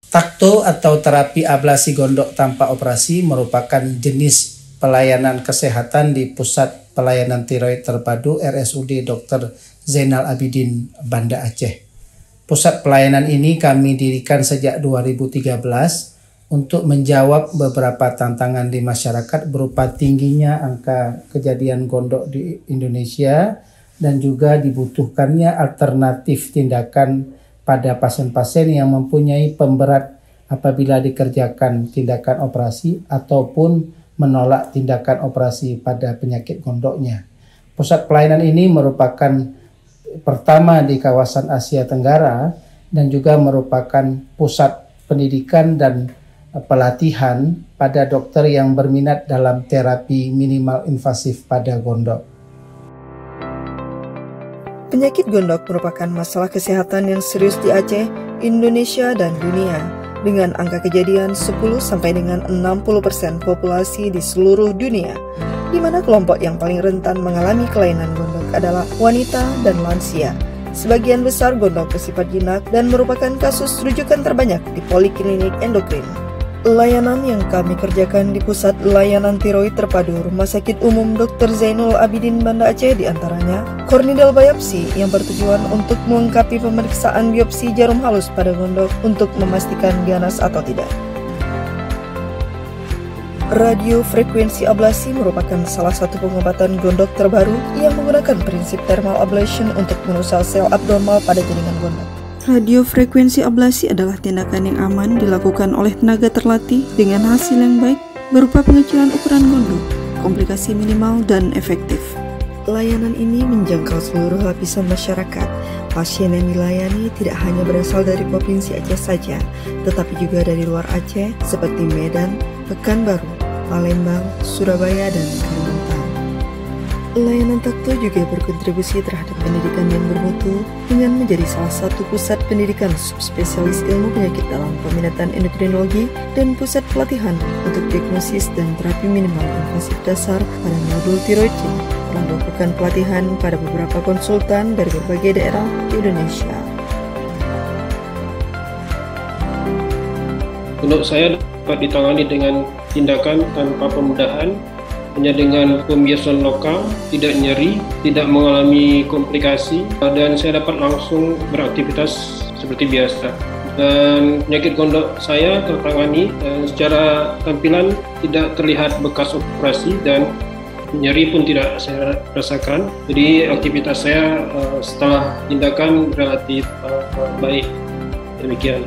Takto atau terapi ablasi gondok tanpa operasi merupakan jenis pelayanan kesehatan di Pusat Pelayanan Tiroid Terpadu RSUD Dr. Zainal Abidin, Banda Aceh. Pusat pelayanan ini kami dirikan sejak 2013 untuk menjawab beberapa tantangan di masyarakat berupa tingginya angka kejadian gondok di Indonesia dan juga dibutuhkannya alternatif tindakan pada pasien-pasien yang mempunyai pemberat apabila dikerjakan tindakan operasi ataupun menolak tindakan operasi pada penyakit gondoknya. Pusat pelayanan ini merupakan pertama di kawasan Asia Tenggara dan juga merupakan pusat pendidikan dan pelatihan pada dokter yang berminat dalam terapi minimal invasif pada gondok. Penyakit gondok merupakan masalah kesehatan yang serius di Aceh, Indonesia, dan dunia, dengan angka kejadian 10 sampai dengan 60% populasi di seluruh dunia, di mana kelompok yang paling rentan mengalami kelainan gondok adalah wanita dan lansia. Sebagian besar gondok bersifat jinak dan merupakan kasus rujukan terbanyak di poliklinik endokrin. Layanan yang kami kerjakan di Pusat Layanan Tiroid Terpadu Rumah Sakit Umum Dr. Zainal Abidin, Banda Aceh diantaranya korneal biopsi yang bertujuan untuk melengkapi pemeriksaan biopsi jarum halus pada gondok untuk memastikan ganas atau tidak. Radiofrekuensi ablasi merupakan salah satu pengobatan gondok terbaru yang menggunakan prinsip thermal ablation untuk merusak sel abnormal pada jaringan gondok. Radiofrekuensi ablasi adalah tindakan yang aman dilakukan oleh tenaga terlatih dengan hasil yang baik berupa pengecilan ukuran gondok, komplikasi minimal dan efektif. Layanan ini menjangkau seluruh lapisan masyarakat. Pasien yang dilayani tidak hanya berasal dari Provinsi Aceh saja, tetapi juga dari luar Aceh seperti Medan, Pekanbaru, Palembang, Surabaya, dan Kalimantan. Layanan Takto juga berkontribusi terhadap pendidikan yang bermutu dengan menjadi salah satu pusat pendidikan subspesialis ilmu penyakit dalam peminatan endokrinologi dan pusat pelatihan untuk diagnosis dan terapi minimal invasif dasar pada modul tiroid. Telah melakukan pelatihan pada beberapa konsultan dari berbagai daerah di Indonesia. Untuk saya dapat ditangani dengan tindakan tanpa pembedahan, hanya dengan pembiasan lokal, tidak nyeri, tidak mengalami komplikasi, dan saya dapat langsung beraktivitas seperti biasa. Dan penyakit gondok saya tertangani, secara tampilan tidak terlihat bekas operasi dan nyeri pun tidak saya rasakan. Jadi aktivitas saya setelah tindakan relatif baik. Demikian.